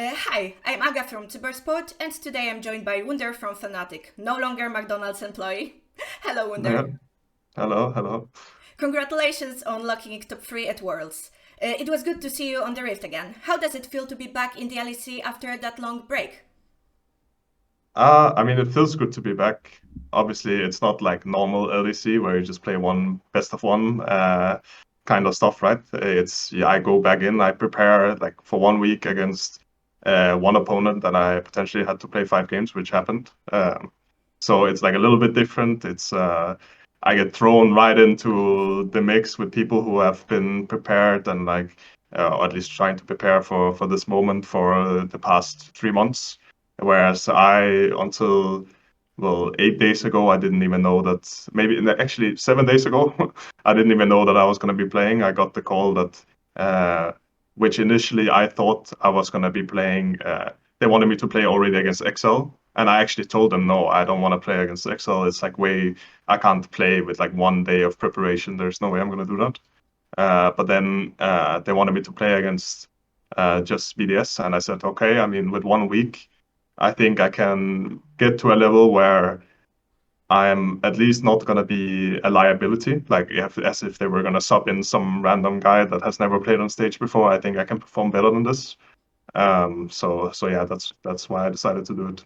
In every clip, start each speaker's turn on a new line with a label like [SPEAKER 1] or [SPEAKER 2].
[SPEAKER 1] Hi, I'm Aga from Cybersport, and today I'm joined by Wunder from Fnatic, no longer McDonald's employee. Hello,
[SPEAKER 2] Yeah.
[SPEAKER 1] Wunder.
[SPEAKER 2] Hello, hello.
[SPEAKER 1] Congratulations on locking top 3 at Worlds. It was good to see you on the Rift again. How does it feel to be back in the LEC after that long break?
[SPEAKER 2] I mean, it feels good to be back. Obviously, it's not like normal LEC where you just play one best of one kind of stuff, right? It's I go back in, I prepare like for 1 week against one opponent that I potentially had to play 5 games, which happened. So it's like a little bit different. It's I get thrown right into the mix with people who have been prepared and like, or at least trying to prepare for this moment for the past 3 months. Whereas until, well, 8 days ago, I didn't even know that, actually 7 days ago, I didn't even know that I was going to be playing. I got the call that, which initially I thought I was going to be playing. They wanted me to play already against XL. And I actually told them, no, I don't want to play against XL. It's like I can't play with like 1 day of preparation. There's no way I'm going to do that. But then they wanted me to play against just BDS. And I said, okay, I mean, with 1 week, I think I can get to a level where I'm at least not going to be a liability, like as if they were going to sub in some random guy that has never played on stage before. I think I can perform better than this. So yeah, that's why I decided to do it.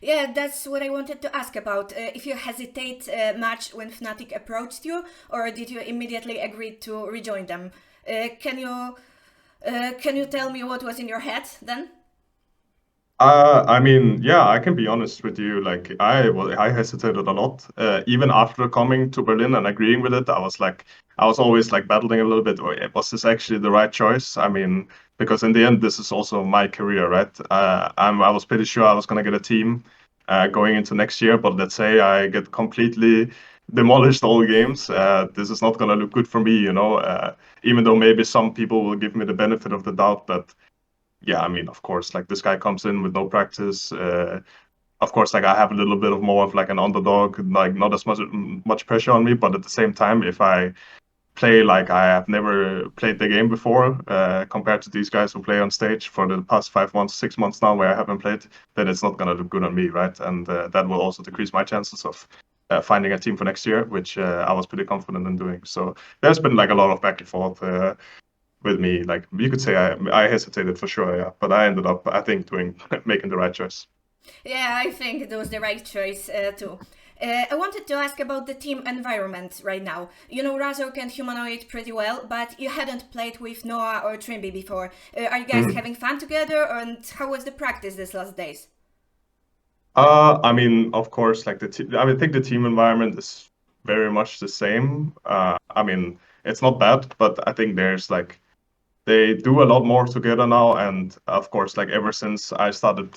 [SPEAKER 1] Yeah, that's what I wanted to ask about. If you hesitate much when Fnatic approached you, or did you immediately agree to rejoin them? Can you tell me what was in your head then?
[SPEAKER 2] I mean, yeah, I can be honest with you. Like, I hesitated a lot. Even after coming to Berlin and agreeing with it, I was always like battling a little bit. Was this actually the right choice? I mean, because in the end, this is also my career, right? I was pretty sure I was gonna get a team going into next year, but let's say I get completely demolished all games. This is not gonna look good for me, you know. Even though maybe some people will give me the benefit of the doubt that yeah, I mean, of course, like this guy comes in with no practice. Of course, like I have a little bit of more of like an underdog, like not as much pressure on me, but at the same time, if I play like I have never played the game before, compared to these guys who play on stage for the past 5 months, 6 months now, where I haven't played, then it's not gonna look good on me, right? And that will also decrease my chances of finding a team for next year, which I was pretty confident in doing. So there's been like a lot of back and forth. With me. Like you could say, I hesitated for sure, yeah, but I ended up, I think, making the right choice.
[SPEAKER 1] Yeah, I think it was the right choice too. I wanted to ask about the team environment right now. You know Razork and Humanoid pretty well, but you hadn't played with Noah or Trimby before. Are you guys
[SPEAKER 2] Mhm.
[SPEAKER 1] having fun together, and how was the practice these last days?
[SPEAKER 2] I mean, of course, like I think the team environment is very much the same. I mean, it's not bad, but I think there's like they do a lot more together now, and of course, like ever since I started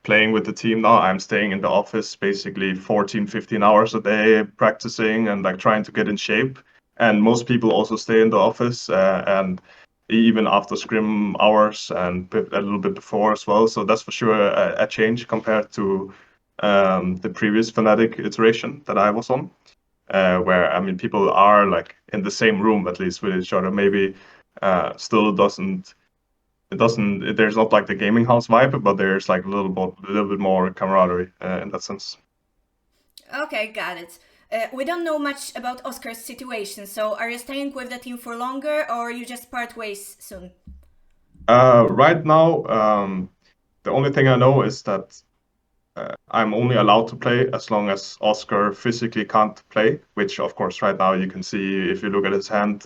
[SPEAKER 2] playing with the team now, I'm staying in the office basically 14, 15 hours a day practicing and like trying to get in shape. And most people also stay in the office and even after scrim hours and a little bit before as well. So that's for sure a change compared to the previous Fnatic iteration that I was on, where I mean people are like in the same room at least with each other. Maybe still there's not like the gaming house vibe, but there's like a little bit more camaraderie in that sense.
[SPEAKER 1] Okay, got it. We don't know much about Oscar's situation, so are you staying with the team for longer, or you just part ways soon?
[SPEAKER 2] Right now, the only thing I know is that I'm only allowed to play as long as Oscar physically can't play, which of course right now you can see if you look at his hand,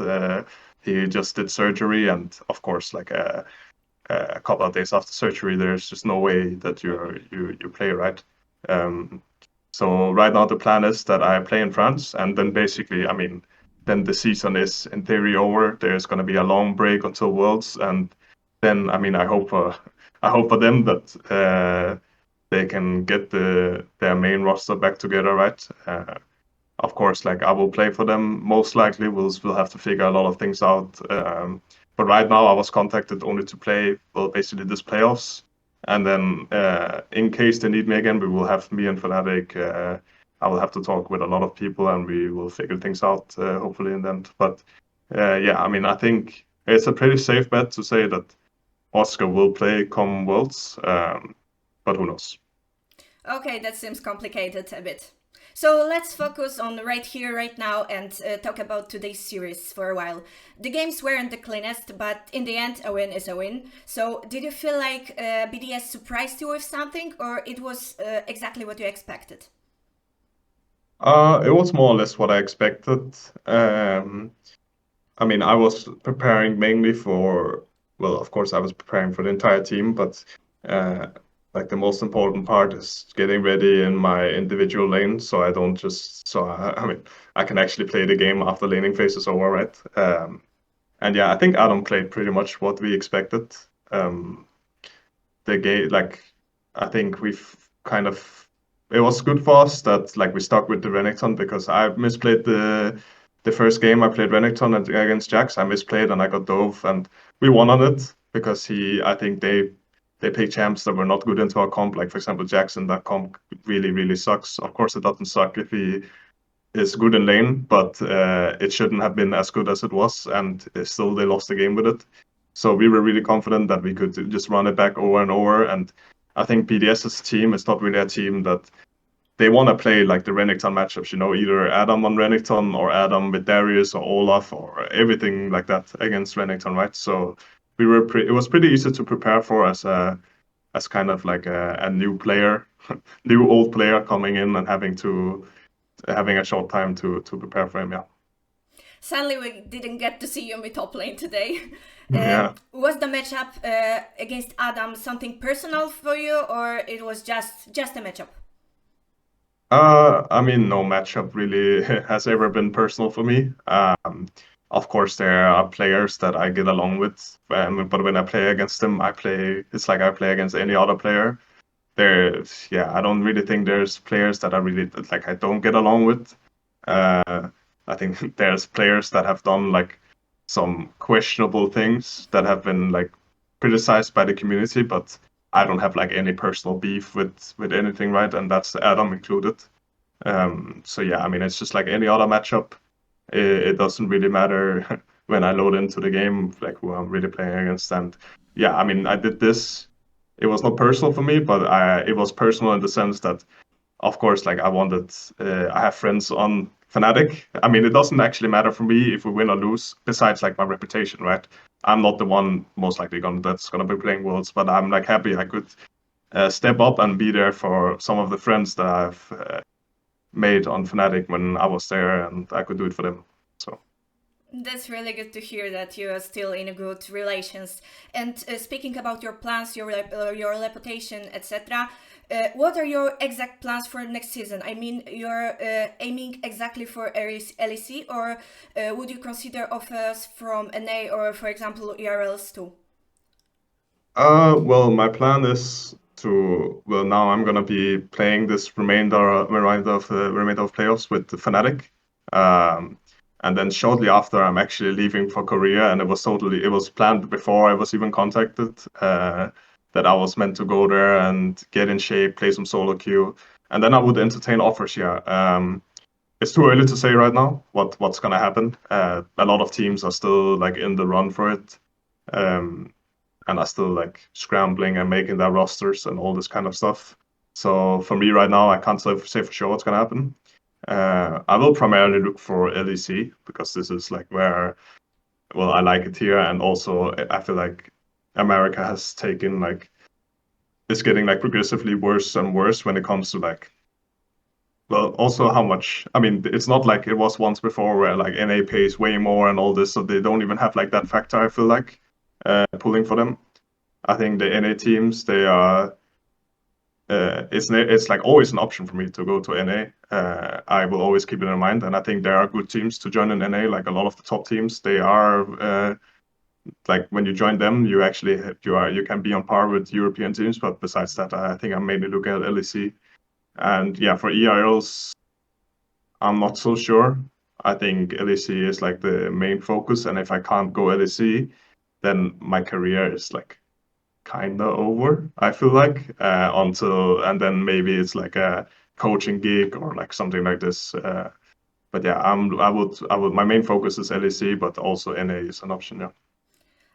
[SPEAKER 2] he just did surgery, and of course like a couple of days after surgery, there's just no way that you play, right. Um, so right now the plan is that I play in France, and then basically, I mean, then the season is in theory over. There's going to be a long break until Worlds, and then I mean, I hope for them that they can get their main roster back together, right? Of course, like I will play for them. Most likely, we'll have to figure a lot of things out. But right now, I was contacted only to play, well, basically this playoffs, and then in case they need me again, we will have me and Fnatic. I will have to talk with a lot of people, and we will figure things out hopefully in the end. But yeah, I mean, I think it's a pretty safe bet to say that Oscar will play come Worlds, but who knows?
[SPEAKER 1] Okay, that seems complicated a bit. So let's focus on right here, right now, and talk about today's series for a while. The games weren't the cleanest, but in the end, a win is a win. So did you feel like BDS surprised you with something, or it was exactly what you expected?
[SPEAKER 2] It was more or less what I expected. I mean, I was preparing mainly for, well, of course, I was preparing for the entire team, but like the most important part is getting ready in my individual lane, so I don't just, I mean, I can actually play the game after laning phase is over, right? And yeah, I think Adam played pretty much what we expected. The game, like, I think it was good for us that like we stuck with the Renekton, because I misplayed the first game I played Renekton against Jax. I misplayed and I got dove, and we won on it because I think they picked champs that were not good into our comp. Like for example, Jackson, that comp really sucks. Of course, it doesn't suck if he is good in lane, but it shouldn't have been as good as it was, and still they lost the game with it. So we were really confident that we could just run it back over and over. And I think BDS's team is not really a team that they want to play like the Renekton matchups, either Adam on Renekton or Adam with Darius or Olaf or everything like that against Renekton, right? So it was pretty easy to prepare for as kind of like a new player, new old player coming in and having a short time to prepare for him, yeah.
[SPEAKER 1] Sadly, we didn't get to see you in the top lane today.
[SPEAKER 2] Yeah.
[SPEAKER 1] Was the matchup against Adam something personal for you, or it was just a matchup?
[SPEAKER 2] I mean, no matchup really has ever been personal for me. Of course, there are players that I get along with, but when I play against them, it's like I play against any other player. I don't really think there's players that I really like I don't get along with. I think there's players that have done like some questionable things that have been like criticized by the community, but I don't have like any personal beef with anything, right? And that's Adam included. So yeah, I mean, it's just like any other matchup. It doesn't really matter when I load into the game, like who I'm really playing against. And yeah, I mean, I did this. It was not personal for me, but it was personal in the sense that, of course, like I have friends on Fnatic. I mean, it doesn't actually matter for me if we win or lose, besides like my reputation, right? I'm not the one most likely that's gonna be playing Worlds, but I'm like happy I could step up and be there for some of the friends that I've made on Fnatic when I was there, and I could do it for them. So
[SPEAKER 1] that's really good to hear that you are still in good relations. And speaking about your plans, your reputation, etc., what are your exact plans for next season? I mean, you're aiming exactly for LEC, or would you consider offers from NA or, for example, ERLs too?
[SPEAKER 2] Well, my plan is now I'm gonna be playing this remainder of playoffs with the Fnatic. And then shortly after, I'm actually leaving for Korea, and it was planned before I was even contacted that I was meant to go there and get in shape, play some solo queue, and then I would entertain offers here. It's too early to say right now what's gonna happen. A lot of teams are still like in the run for it, and are still like scrambling and making their rosters and all this kind of stuff. So for me right now, I can't say for sure what's gonna happen. I will primarily look for LEC because this is like where, well, I like it here, and also I feel like America has taken it's getting like progressively worse and worse when it comes to like, well, also how much. I mean, it's not like it was once before where like NA pays way more and all this, so they don't even have like that factor. I feel like pulling for them. I think the NA teams, they are. It's like always an option for me to go to NA. I will always keep it in mind, and I think there are good teams to join in NA. Like a lot of the top teams, they are like when you join them, you can be on par with European teams. But besides that, I think I mainly look at LEC, and yeah, for ERLs, I'm not so sure. I think LEC is like the main focus, and if I can't go LEC, then my career is like kind of over, I feel like, and then maybe it's like a coaching gig or like something like this. But yeah, my main focus is LEC, but also NA is an option, yeah.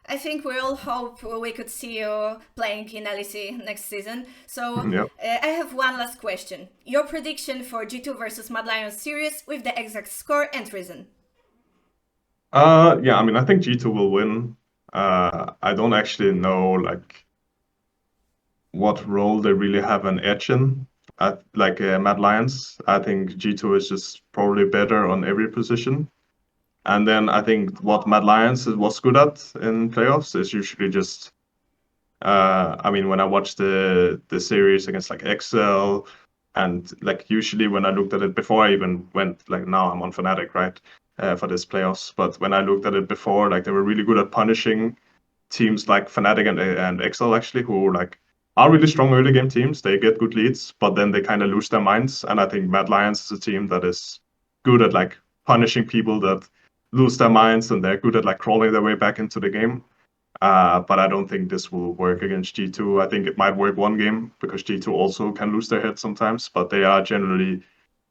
[SPEAKER 1] I think we all hope we could see you playing in LEC next season. So
[SPEAKER 2] Yep.
[SPEAKER 1] I have one last question. Your prediction for G2 versus Mad Lions series with the exact score and reason.
[SPEAKER 2] Yeah, I mean, I think G2 will win. I don't actually know like what role they really have an edge in. Like Mad Lions, I think G2 is just probably better on every position. And then I think what Mad Lions was good at in playoffs is usually just, I mean, when I watched the series against like Excel, and like usually when I looked at it before I even went, like now I'm on Fnatic, right, for this playoffs. But when I looked at it before, like they were really good at punishing teams like Fnatic and Excel actually, who like are really strong early game teams. They get good leads, but then they kind of lose their minds. And I think Mad Lions is a team that is good at like punishing people that lose their minds, and they're good at like crawling their way back into the game. But I don't think this will work against G2. I think it might work one game because G2 also can lose their head sometimes, but they are generally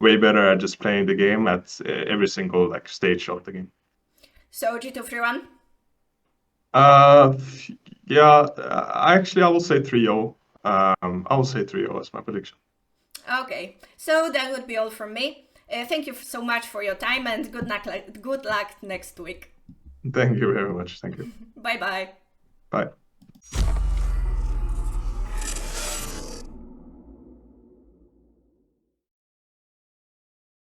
[SPEAKER 2] way better at just playing the game at every single like stage of the game.
[SPEAKER 1] So G2 3-1?
[SPEAKER 2] Yeah, actually I will say 3-0. I will say 3-0 as my prediction.
[SPEAKER 1] Okay, so that would be all from me. Thank you so much for your time and good luck next week.
[SPEAKER 2] Thank you very much. Thank you.
[SPEAKER 1] Bye bye.
[SPEAKER 2] Bye.